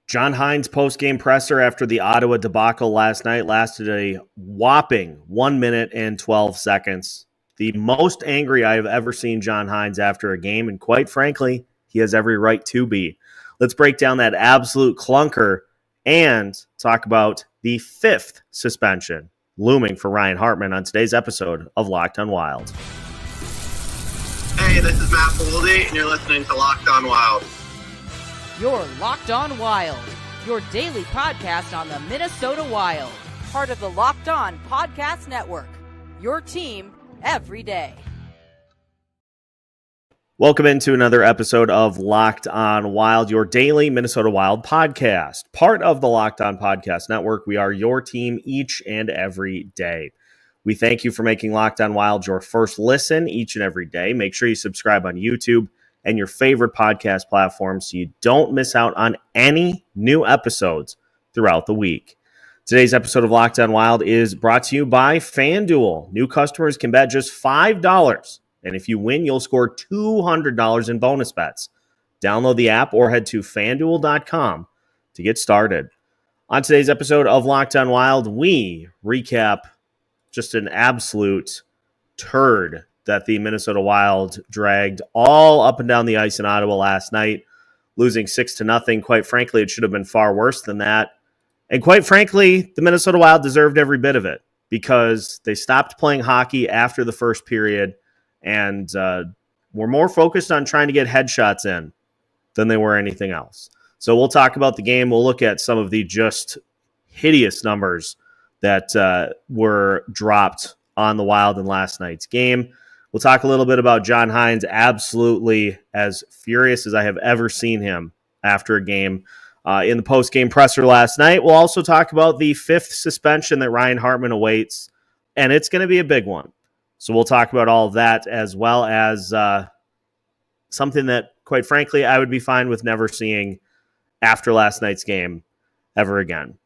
John Hines' post-game presser after the Ottawa debacle last night lasted a whopping 1 minute and 12 seconds. The most angry I have ever seen John Hines after a game, and quite frankly, he has every right to be. Let's break down that absolute clunker and talk about the fifth suspension looming for Ryan Hartman on today's episode of Locked on Wild. Hey, this is Matt Boldy, and you're listening to Locked on Wild. You're Locked on Wild, your daily podcast on the Minnesota Wild. Part of the Locked on Podcast Network, your team every day. Welcome into another episode of Locked on Wild, your daily Minnesota Wild podcast. Part of the Locked on Podcast Network, we are your team each and every day. We thank you for making Locked on Wild your first listen each and every day. Make sure you subscribe on YouTube and your favorite podcast platforms so you don't miss out on any new episodes throughout the week. Today's episode of Locked on Wild is brought to you by FanDuel. New customers can bet just $5, and if you win, you'll score $200 in bonus bets. Download the app or head to FanDuel.com to get started. On today's episode of Locked on Wild, we recap just an absolute turd that the Minnesota Wild dragged all up and down the ice in Ottawa last night, losing 6-0. Quite frankly, it should have been far worse than that. And quite frankly, the Minnesota Wild deserved every bit of it because they stopped playing hockey after the first period and were more focused on trying to get headshots in than they were anything else. So we'll talk about the game. We'll look at some of the just hideous numbers that were dropped on the Wild in last night's game. We'll talk a little bit about John Hines, absolutely as furious as I have ever seen him after a game in the post-game presser last night. We'll also talk about the fifth suspension that Ryan Hartman awaits, and it's going to be a big one. So we'll talk about all of that as well as something that, quite frankly, I would be fine with never seeing after last night's game ever again.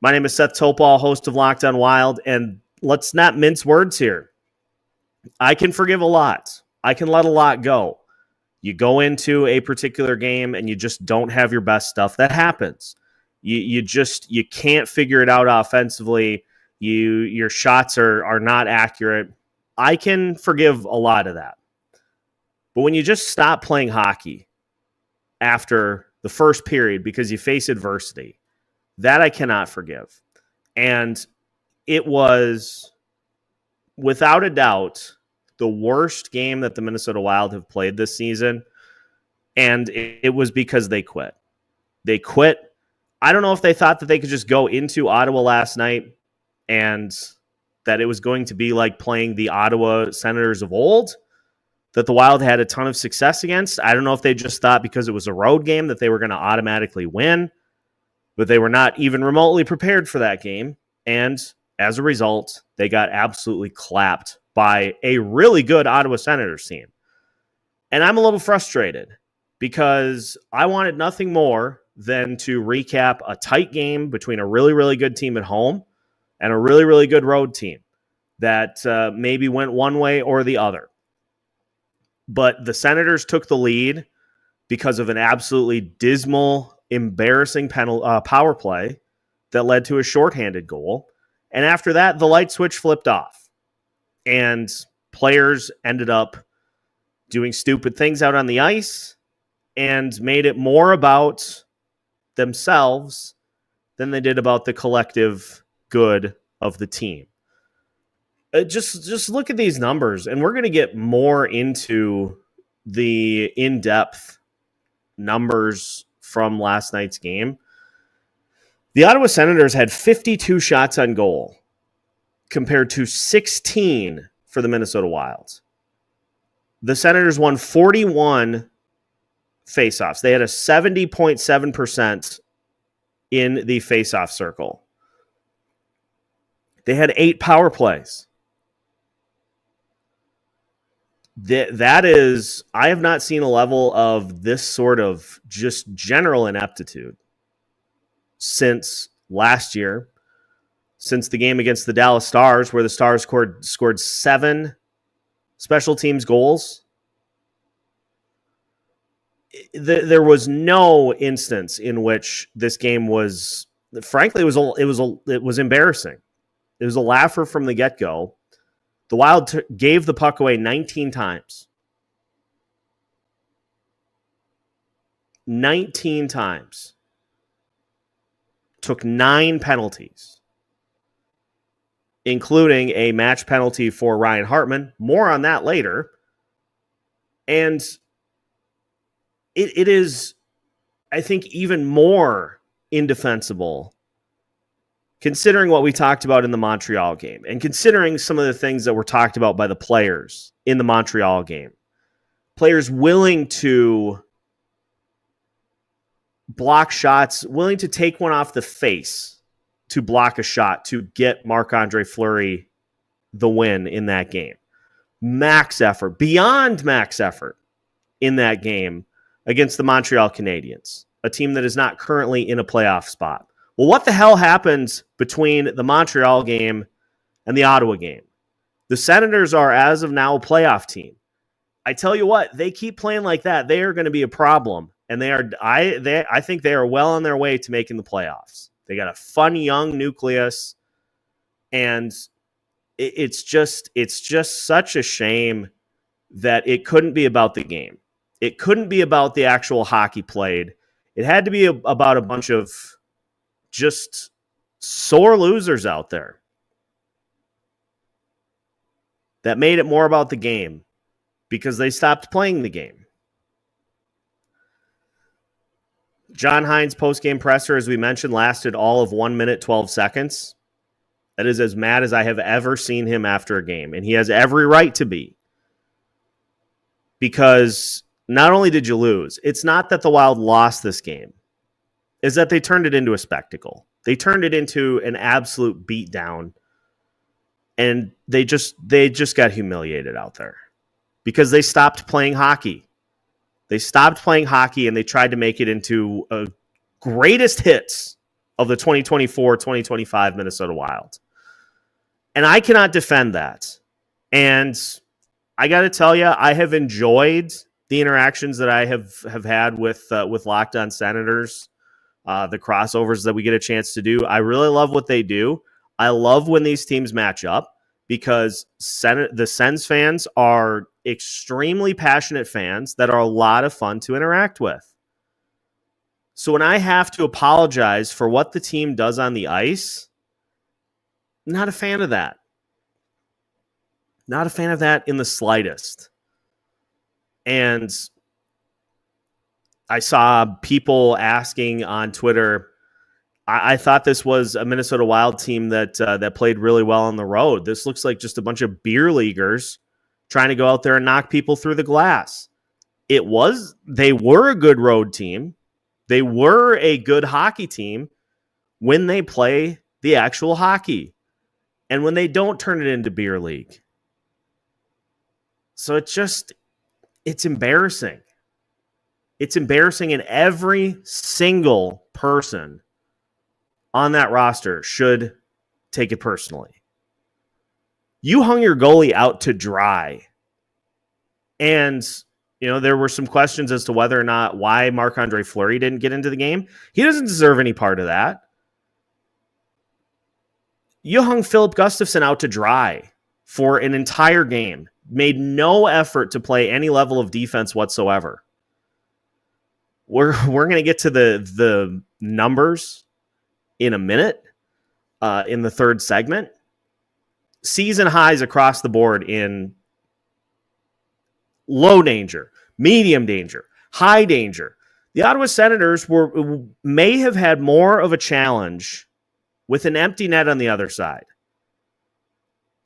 My name is Seth Toupal, host of Locked on Wild, and let's not mince words here. I can forgive a lot. I can let a lot go. You go into a particular game and you just don't have your best stuff. That happens. You can't figure it out offensively. Your shots are not accurate. I can forgive a lot of that. But when you just stop playing hockey after the first period because you face adversity, that I cannot forgive. And it was, without a doubt, the worst game that the Minnesota Wild have played this season, and it was because they quit. They quit. I don't know if they thought that they could just go into Ottawa last night and that it was going to be like playing the Ottawa Senators of old, that the Wild had a ton of success against. I don't know if they just thought because it was a road game that they were going to automatically win, but they were not even remotely prepared for that game, and as a result, they got absolutely clapped by a really good Ottawa Senators team. And I'm a little frustrated because I wanted nothing more than to recap a tight game between a really, really good team at home and a really, really good road team that maybe went one way or the other. But the Senators took the lead because of an absolutely dismal, embarrassing power play that led to a shorthanded goal. And after that, the light switch flipped off. And players ended up doing stupid things out on the ice and made it more about themselves than they did about the collective good of the team. Just look at these numbers, and we're going to get more into the in-depth numbers from last night's game. The Ottawa Senators had 52 shots on goal compared to 16 for the Minnesota Wild. The Senators won 41 faceoffs. They had a 70.7% in the faceoff circle. They had 8 power plays. That is, I have not seen a level of this sort of just general ineptitude since last year, since the game against the Dallas Stars, where the Stars scored 7 special teams goals. there was no instance in which this game was, frankly, it was embarrassing. It was a laugher from the get-go. The Wild gave the puck away 19 times. 19 times. Took 9 penalties, including a match penalty for Ryan Hartman. More on that later. And it is, I think, even more indefensible considering what we talked about in the Montreal game and considering some of the things that were talked about by the players in the Montreal game. Players willing to block shots, willing to take one off the face to block a shot to get Marc-Andre Fleury the win in that game. Max effort, beyond max effort in that game against the Montreal Canadiens, a team that is not currently in a playoff spot. Well, what the hell happened between the Montreal game and the Ottawa game? The Senators are, as of now, a playoff team. I tell you what, they keep playing like that, they are going to be a problem. And I think they are well on their way to making the playoffs. They got a fun young nucleus, and it's just such a shame that it couldn't be about the game. It couldn't be about the actual hockey played. It had to be about a bunch of just sore losers out there that made it more about the game because they stopped playing the game. John Hines' post-game presser, as we mentioned, lasted all of 1 minute, 12 seconds. That is as mad as I have ever seen him after a game, and he has every right to be. Because not only did you lose, it's not that the Wild lost this game, is that they turned it into a spectacle. They turned it into an absolute beatdown, and they just got humiliated out there because they stopped playing hockey. They stopped playing hockey, and they tried to make it into a greatest hits of the 2024-2025 Minnesota Wild. And I cannot defend that. And I got to tell you, I have enjoyed the interactions that I have had with Locked On Senators, the crossovers that we get a chance to do. I really love what they do. I love when these teams match up because the Sens fans are extremely passionate fans that are a lot of fun to interact with. So when I have to apologize for what the team does on the ice, not a fan of that. Not a fan of that in the slightest. And I saw people asking on Twitter, I thought this was a Minnesota Wild team that played really well on the road. This looks like just a bunch of beer leaguers trying to go out there and knock people through the glass. They were a good road team. They were a good hockey team when they play the actual hockey and when they don't turn it into beer league. So it's embarrassing. It's embarrassing, and every single person on that roster should take it personally. You hung your goalie out to dry. And, there were some questions as to whether or not why Marc-Andre Fleury didn't get into the game. He doesn't deserve any part of that. You hung Filip Gustavsson out to dry for an entire game. Made no effort to play any level of defense whatsoever. We're going to get to the numbers in a minute in the third segment. Season highs across the board in low danger, medium danger, high danger. The Ottawa Senators may have had more of a challenge with an empty net on the other side.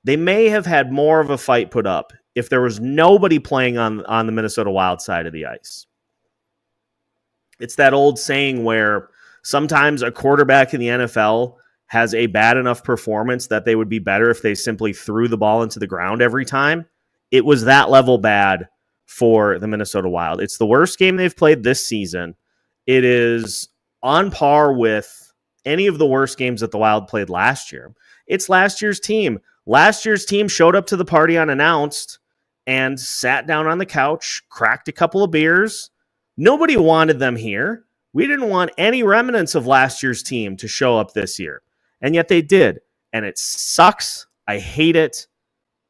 They may have had more of a fight put up if there was nobody playing on the Minnesota Wild side of the ice. It's that old saying where sometimes a quarterback in the NFL has a bad enough performance that they would be better if they simply threw the ball into the ground every time. It was that level bad for the Minnesota Wild. It's the worst game they've played this season. It is on par with any of the worst games that the Wild played last year. It's last year's team. Last year's team showed up to the party unannounced and sat down on the couch, cracked a couple of beers, Nobody wanted them here. We didn't want any remnants of last year's team to show up this year. And yet they did. And it sucks. I hate it.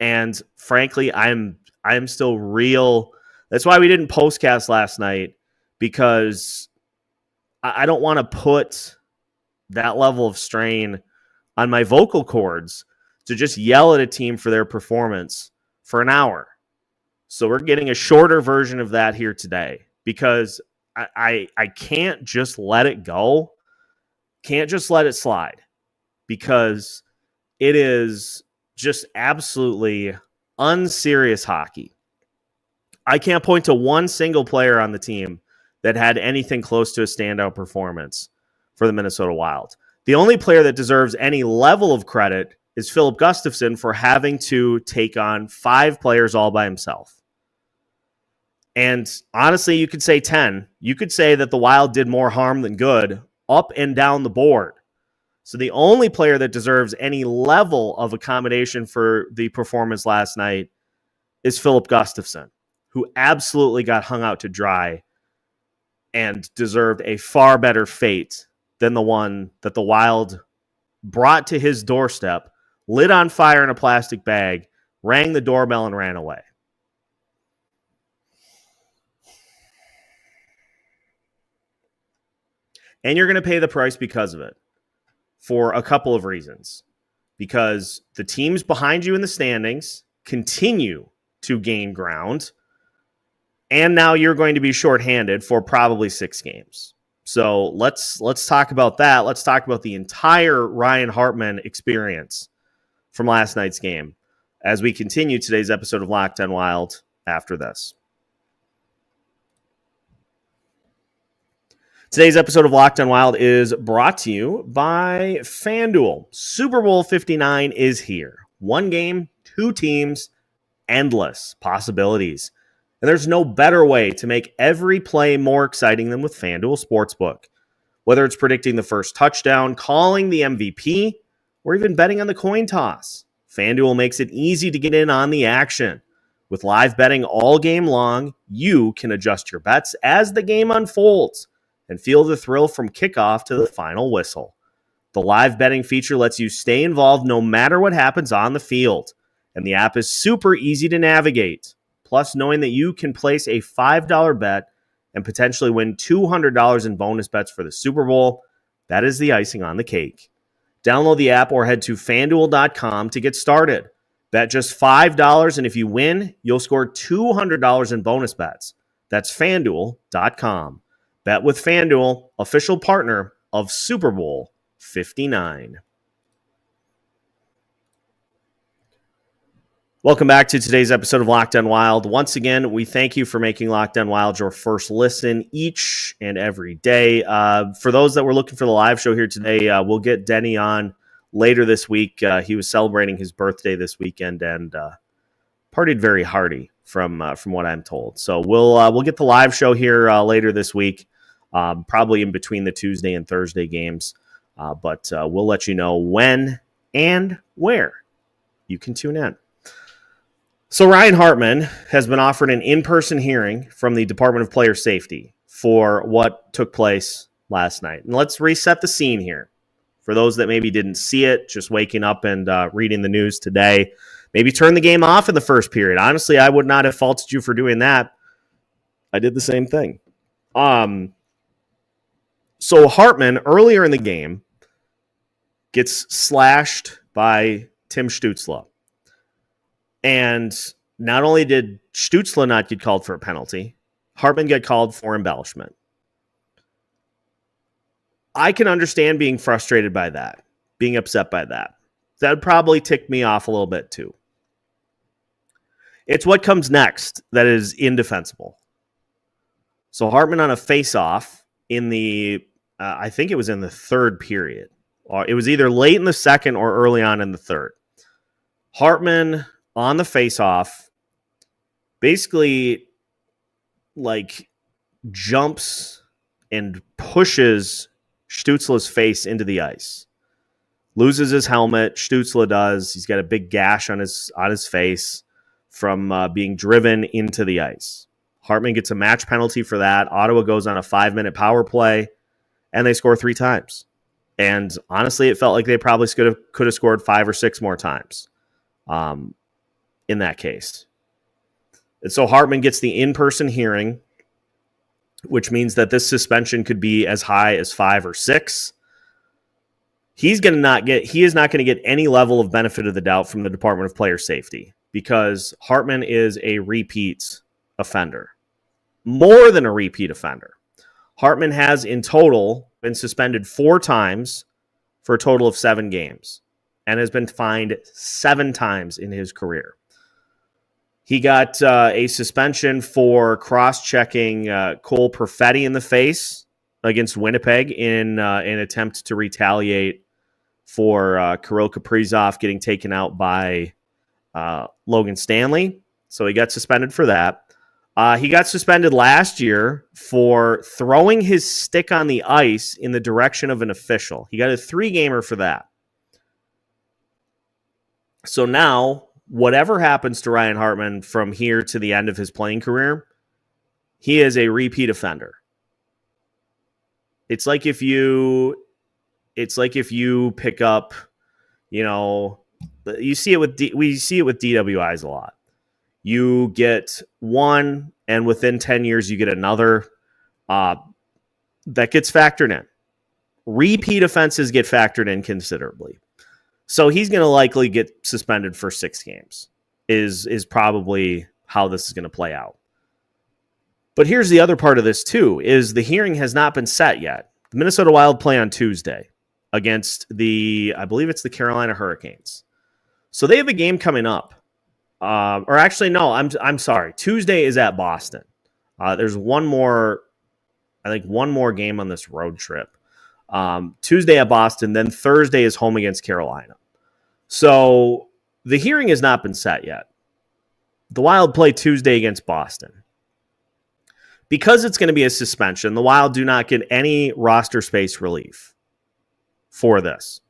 And frankly, I'm still real. That's why we didn't postcast last night, because I don't want to put that level of strain on my vocal cords to just yell at a team for their performance for an hour. So we're getting a shorter version of that here today, because I can't just let it go. Can't just let it slide, because it is just absolutely unserious hockey. I can't point to one single player on the team that had anything close to a standout performance for the Minnesota Wild. The only player that deserves any level of credit is Filip Gustavsson for having to take on 5 players all by himself. And honestly, you could say 10. You could say that the Wild did more harm than good up and down the board. So the only player that deserves any level of accommodation for the performance last night is Filip Gustavsson, who absolutely got hung out to dry and deserved a far better fate than the one that the Wild brought to his doorstep, lit on fire in a plastic bag, rang the doorbell, and ran away. And you're going to pay the price because of it, for a couple of reasons. Because the teams behind you in the standings continue to gain ground, and now you're going to be shorthanded for probably 6 games. So let's talk about that. Let's talk about the entire Ryan Hartman experience from last night's game as we continue today's episode of Locked on Wild after this. Today's episode of Locked on Wild is brought to you by FanDuel. Super Bowl 59 is here. 1 game, 2 teams, endless possibilities. And there's no better way to make every play more exciting than with FanDuel Sportsbook. Whether it's predicting the first touchdown, calling the MVP, or even betting on the coin toss, FanDuel makes it easy to get in on the action. With live betting all game long, you can adjust your bets as the game unfolds and feel the thrill from kickoff to the final whistle. The live betting feature lets you stay involved no matter what happens on the field, and the app is super easy to navigate. Plus, knowing that you can place a $5 bet and potentially win $200 in bonus bets for the Super Bowl, that is the icing on the cake. Download the app or head to FanDuel.com to get started. Bet just $5, and if you win, you'll score $200 in bonus bets. That's FanDuel.com. Bet with FanDuel, official partner of Super Bowl 59. Welcome back to today's episode of Locked on Wild. Once again, we thank you for making Locked on Wild your first listen each and every day. For those that were looking for the live show here today, we'll get Denny on later this week. He was celebrating his birthday this weekend and partied very hearty from what I'm told. So we'll get the live show here later this week, probably in between the Tuesday and Thursday games. But we'll let you know when and where you can tune in. So Ryan Hartman has been offered an in-person hearing from the Department of Player Safety for what took place last night. And let's reset the scene here. For those that maybe didn't see it, just waking up and reading the news today, maybe turn the game off in the first period. Honestly, I would not have faulted you for doing that. I did the same thing. So Hartman, earlier in the game, gets slashed by Tim Stützle. And not only did Stützle not get called for a penalty, Hartman got called for embellishment. I can understand being frustrated by that, being upset by that. That would probably tick me off a little bit too. It's what comes next that is indefensible. So Hartman on a face-off in the, I think it was in the third period. Or it was either late in the second or early on in the third. Hartman on the face-off basically like jumps and pushes Stützle's face into the ice. Loses his helmet. Stützle does. He's got a big gash on his face from being driven into the ice. Hartman gets a match penalty for that. Ottawa goes on a 5-minute power play, and they score 3 times. And honestly, it felt like they probably could have scored 5 or 6 more times in that case. And so Hartman gets the in-person hearing, which means that this suspension could be as high as 5 or 6. He is not going to get any level of benefit of the doubt from the Department of Player Safety because Hartman is a repeat offender. More than a repeat offender. Hartman has in total been suspended 4 times for a total of 7 games and has been fined 7 times in his career. He got a suspension for cross-checking Cole Perfetti in the face against Winnipeg in an attempt to retaliate for Kirill Kaprizov getting taken out by Logan Stanley. So he got suspended for that. He got suspended last year for throwing his stick on the ice in the direction of an official. He got a 3-gamer for that. So now, whatever happens to Ryan Hartman from here to the end of his playing career, he is a repeat offender. It's like if you pick up, you see it with we see it with DWIs a lot. You get one, and within 10 years, you get another. That gets factored in. Repeat offenses get factored in considerably. So he's going to likely get suspended for 6 games, is probably how this is going to play out. But here's the other part of this, too, is the hearing has not been set yet. The Minnesota Wild play on Tuesday against I believe it's the Carolina Hurricanes. So they have a game coming up. Or actually, no, I'm sorry. Tuesday is at Boston. There's one more game on this road trip. Tuesday at Boston, then Thursday is home against Carolina. So the hearing has not been set yet. The Wild play Tuesday against Boston. Because it's going to be a suspension, the Wild do not get any roster space relief for this.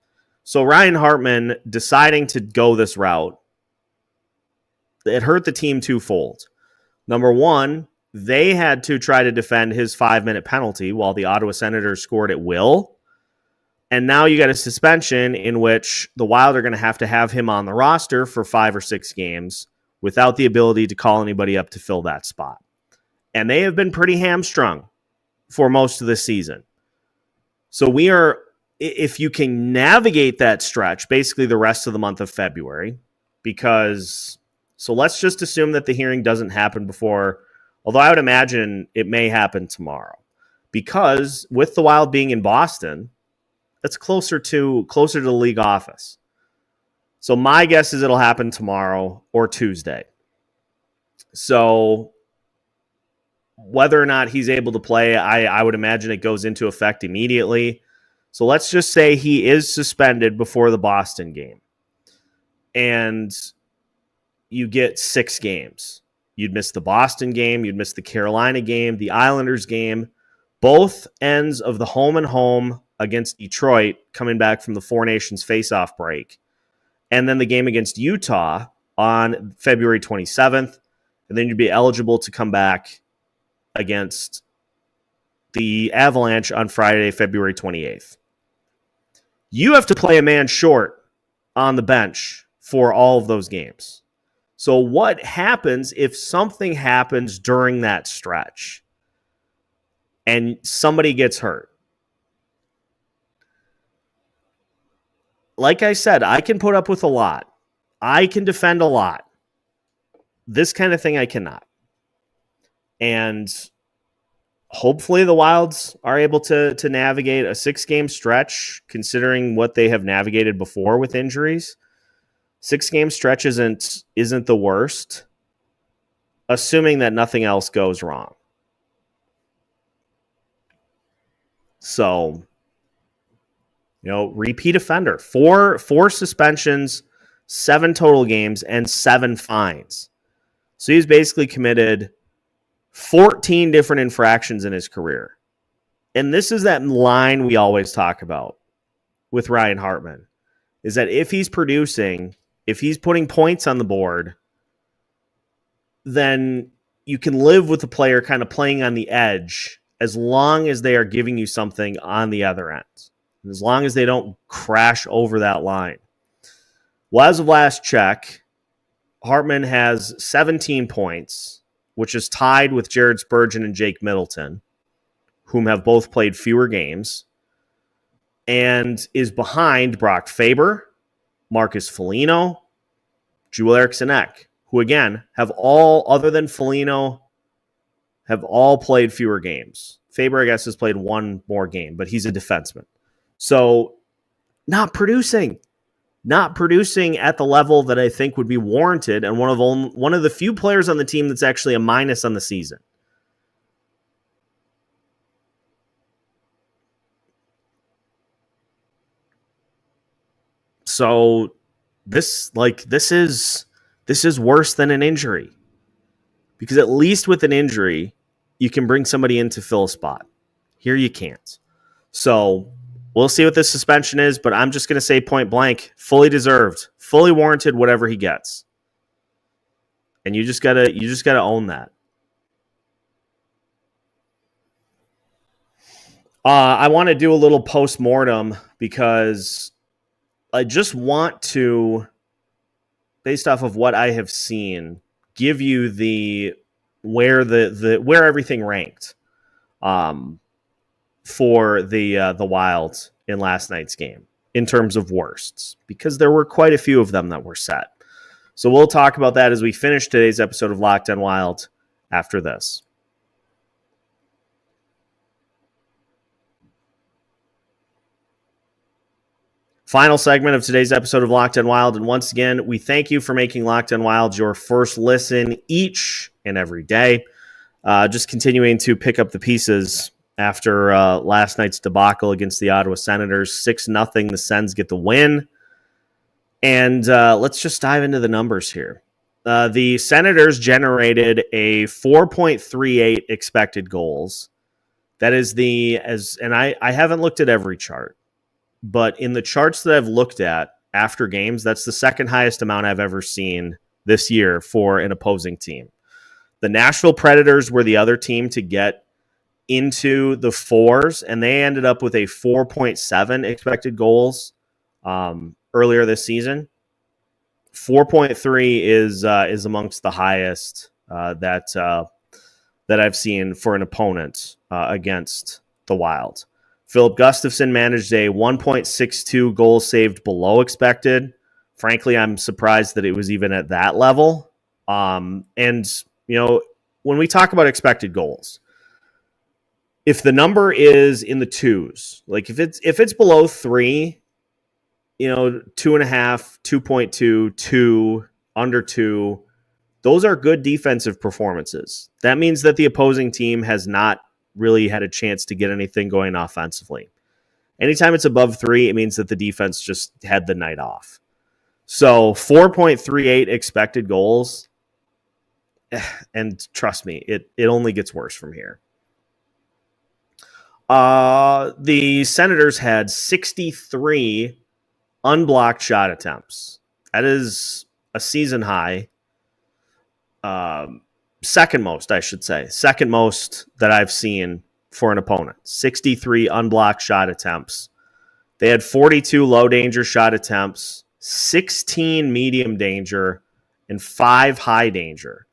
So Ryan Hartman deciding to go this route, it hurt the team twofold. Number one, they had to try to defend his 5-minute penalty while the Ottawa Senators scored at will. And now you got a suspension in which the Wild are going to have him on the roster for 5 or 6 games without the ability to call anybody up to fill that spot. And they have been pretty hamstrung for most of the season. So if you can navigate that stretch, basically the rest of the month of February, so let's just assume that the hearing doesn't happen before, although I would imagine it may happen tomorrow. Because with the Wild being in Boston, that's closer to the league office. So my guess is it'll happen tomorrow or Tuesday. So whether or not he's able to play, I would imagine it goes into effect immediately. So let's just say he is suspended before the Boston game. And you get 6 games. You'd miss the Boston game. You'd miss the Carolina game, the Islanders game, both ends of the home and home against Detroit coming back from the Four Nations face-off break. And then the game against Utah on February 27th. And then you'd be eligible to come back against the Avalanche on Friday, February 28th. You have to play a man short on the bench for all of those games. So what happens if something happens during that stretch and somebody gets hurt? Like I said, I can put up with a lot. I can defend a lot. This kind of thing I cannot. And hopefully the Wilds are able to navigate a 6-game stretch, considering what they have navigated before with injuries. 6-game stretch isn't the worst, assuming that nothing else goes wrong. So, repeat offender. 4 suspensions, 7 total games, and 7 fines. So he's basically committed 14 different infractions in his career. And this is that line we always talk about with Ryan Hartman, is that if he's producing, if he's putting points on the board, then you can live with the player kind of playing on the edge as long as they are giving you something on the other end, as long as they don't crash over that line. Well, as of last check, Hartman has 17 points, which is tied with Jared Spurgeon and Jake Middleton, whom have both played fewer games, and is behind Brock Faber, Marcus Foligno, Joel Eriksson Ek, who again have all, other than Foligno, have all played fewer games. Faber, I guess, has played one more game, but he's a defenseman. So not producing at the level that I think would be warranted, and one of the few players on the team that's actually a minus on the season. So this is worse than an injury, because at least with an injury, you can bring somebody in to fill a spot. Here you can't. So we'll see what this suspension is, but I'm just going to say point blank, fully deserved, fully warranted whatever he gets. And you just gotta own that. I want to do a little post-mortem because I just want to, based off of what I have seen, give you where everything ranked for the Wild in last night's game in terms of worsts, because there were quite a few of them that were set. So we'll talk about that as we finish today's episode of Locked on Wild after this. Final segment of today's episode of Locked on Wild. And once again, we thank you for making Locked on Wild your first listen each and every day. Just continuing to pick up the pieces after last night's debacle against the Ottawa Senators. 6-0, the Sens get the win. And let's just dive into the numbers here. The Senators generated a 4.38 expected goals. That is I haven't looked at every chart, but in the charts that I've looked at after games, that's the second highest amount I've ever seen this year for an opposing team. The Nashville Predators were the other team to get into the fours, and they ended up with a 4.7 expected goals earlier this season. 4.3 is amongst the highest that I've seen for an opponent against the Wild. Filip Gustavsson managed a 1.62 goals saved below expected. Frankly, I'm surprised that it was even at that level. And when we talk about expected goals, if the number is in the twos, like if it's below 3, 2.5, 2.2, 2, under 2, those are good defensive performances. That means that the opposing team has not really had a chance to get anything going offensively. Anytime it's above 3, it means that the defense just had the night off. So 4.38 expected goals, and trust me, it only gets worse from here. The Senators had 63 unblocked shot attempts. That is a season high. Second most that I've seen for an opponent. 63 unblocked shot attempts. They had 42 low danger shot attempts, 16 medium danger, and 5 high danger.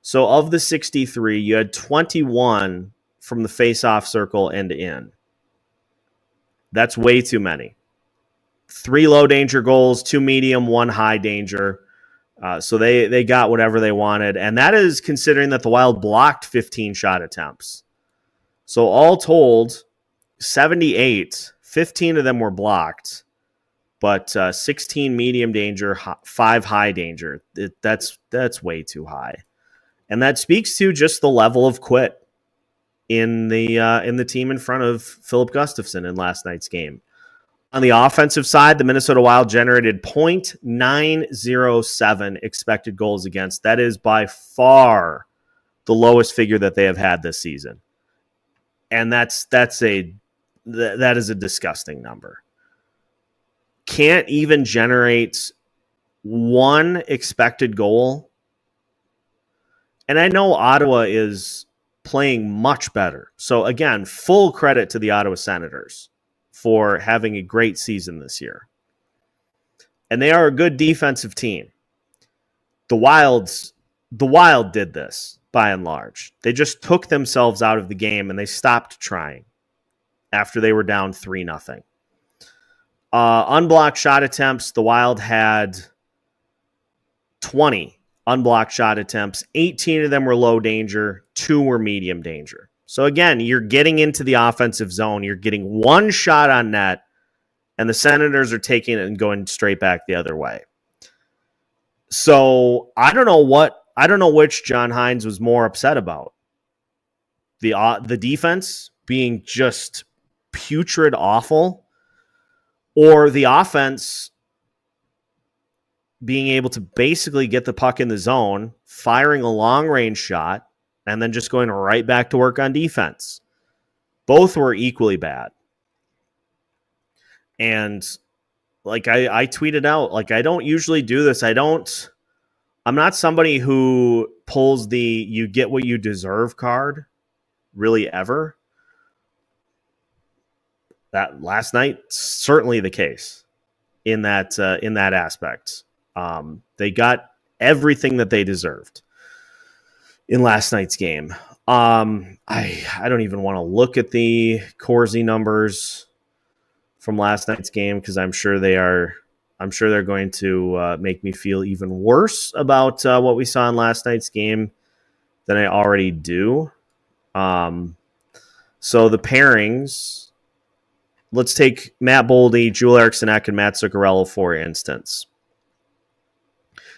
So of the 63, you had 21 from the face-off circle and in. That's way too many. 3 low danger goals, 2 medium, 1 high danger. So they got whatever they wanted. And that is considering that the Wild blocked 15 shot attempts. So all told, 78, 15 of them were blocked, but 16 medium danger, 5 high danger. That's way too high. And that speaks to just the level of quit in the team in front of Filip Gustavsson in last night's game. On the offensive side, the Minnesota Wild generated .907 expected goals against. That is by far the lowest figure that they have had this season. And that is a disgusting number. Can't even generate 1 expected goal And I know Ottawa is playing much better. So again, full credit to the Ottawa Senators for having a great season this year. And they are a good defensive team. The Wild did this by and large. They just took themselves out of the game and they stopped trying after they were down 3-0. Unblocked shot attempts, the Wild had 20 unblocked shot attempts. 18 of them were low danger, 2 were medium danger. So again, you're getting into the offensive zone. You're getting one shot on net, and the Senators are taking it and going straight back the other way. So I don't know which John Hines was more upset about. The defense being just putrid awful, or the offense being able to basically get the puck in the zone, firing a long-range shot, and then just going right back to work on defense. Both were equally bad. And like I tweeted out, like I don't usually do this. I'm not somebody who pulls the you get what you deserve card really ever. That last night, certainly the case in that aspect. They got everything that they deserved in last night's game. I don't even want to look at the Corsi numbers from last night's game because I'm sure they're going to make me feel even worse about what we saw in last night's game than I already do. So the pairings, let's take Matt Boldy, Joel Eriksson Ek, and Matt Zuccarello for instance.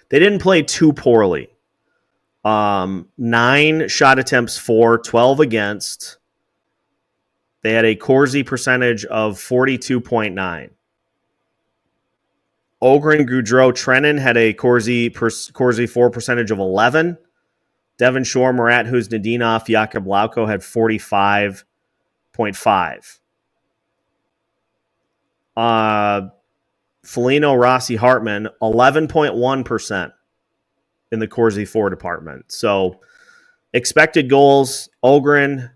They didn't play too poorly. 9 shot attempts for, 12 against. They had a Corsi percentage of 42.9. Ogren, Gaudreau, Trennan had a Corsi 4 percentage of 11. Devin Shore, Murat, Huznadinov, Jakub Lauko had 45.5. Foligno, Rossi, Hartman, 11.1% in the Corsi 4 department. So expected goals, Ogren,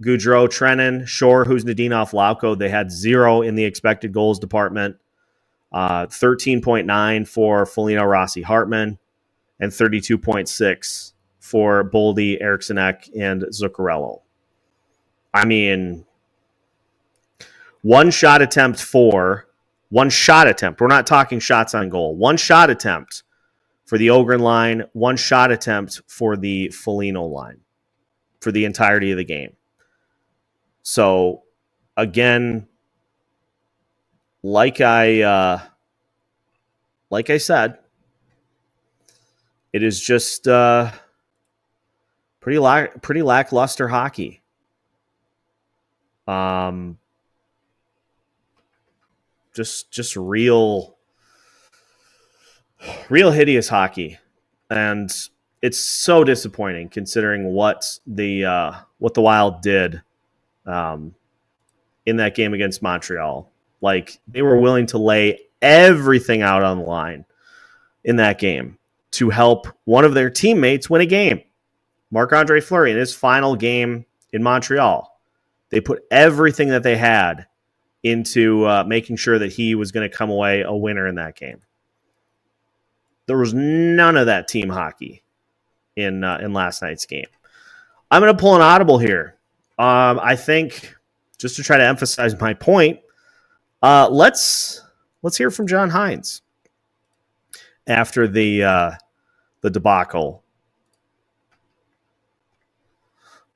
Gaudreau, Trennan, Shore, Huznadinov, Lauko, they had 0 in the expected goals department. 13.9 for Foligno, Rossi, Hartman, and 32.6 for Boldy, Eriksson Ek, and Zuccarello. I mean, one shot attempt. We're not talking shots on goal. One shot attempt for the Ogren line, one shot attempt for the Foligno line for the entirety of the game. So, again, like I said, it is just pretty lackluster hockey. Just real hideous hockey, and it's so disappointing considering what the Wild did in that game against Montreal. Like, they were willing to lay everything out on the line in that game to help one of their teammates win a game. Marc-Andre Fleury, in his final game in Montreal, they put everything that they had into making sure that he was going to come away a winner in that game. There was none of that team hockey in last night's game. I'm going to pull an audible here. I think, just to try to emphasize my point, let's hear from John Hines after the debacle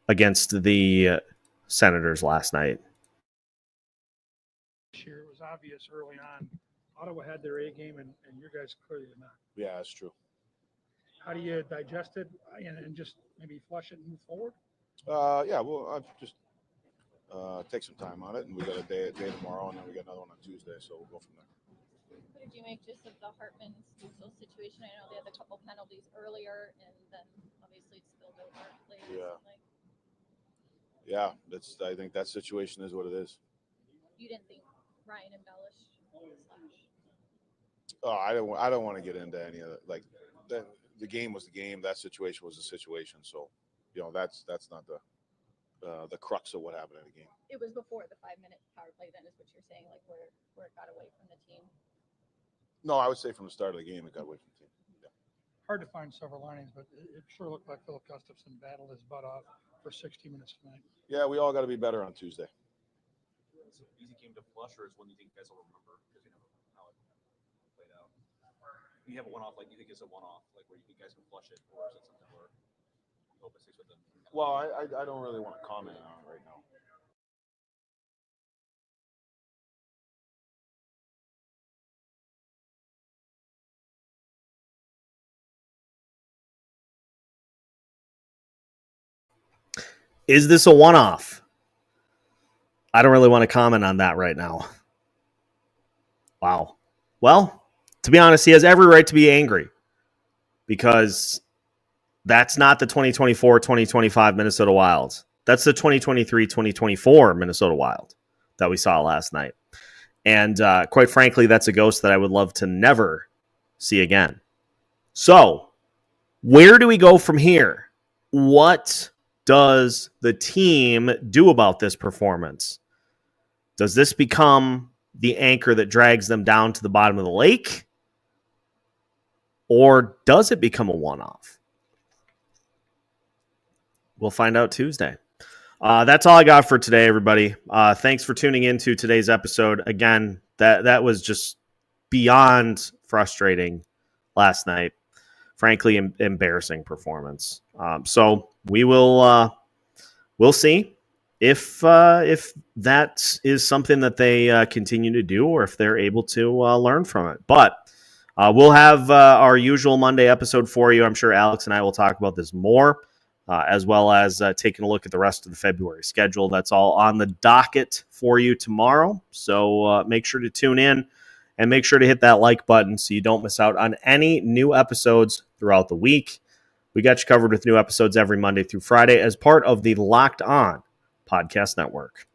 against the Senators last night. Year, it was obvious early on. Ottawa had their A game, and your guys clearly did not. Yeah, that's true. How do you digest it and just maybe flush it and move forward? Yeah, well, I've just take some time on it, and we got a day tomorrow, and then we got another one on Tuesday, so we'll go from there. What did you make just of the Hartman situation? I know they had a couple penalties earlier, and then obviously it spilled over later. Yeah, I think that situation is what it is. You didn't think Ryan embellished? Oh, I don't want to get into any of it. Like, the game was the game. That situation was the situation. So, that's not the crux of what happened in the game. It was before the 5-minute power play, then, is what you're saying, like where it got away from the team. No, I would say from the start of the game, it got away from the team. Yeah. Hard to find silver linings, but it sure looked like Filip Gustavsson battled his butt off for 60 minutes tonight. Yeah, we all got to be better on Tuesday. It's an easy game to flush, or is one you think you guys will remember because you know how it played out? You have a one-off, like you think it's a one-off, like where you think you guys can flush it, or is it something where you hope it sticks with them? Well, I don't really want to comment on it right now. Is this a one-off? I don't really want to comment on that right now. Wow. Well, to be honest, he has every right to be angry because that's not the 2024-2025 Minnesota Wild. That's the 2023-2024 Minnesota Wild that we saw last night. And quite frankly, that's a ghost that I would love to never see again. So, where do we go from here? What does the team do about this performance? Does this become the anchor that drags them down to the bottom of the lake? Or does it become a one-off? We'll find out Tuesday. That's all I got for today, everybody. Thanks for tuning into today's episode. Again, that was just beyond frustrating last night. Frankly, embarrassing performance. So we will we'll see if that is something that they continue to do or if they're able to learn from it. But we'll have our usual Monday episode for you. I'm sure Alex and I will talk about this more, as well as taking a look at the rest of the February schedule. That's all on the docket for you tomorrow. So make sure to tune in and make sure to hit that like button so you don't miss out on any new episodes throughout the week. We got you covered with new episodes every Monday through Friday as part of the Locked On Podcast Network.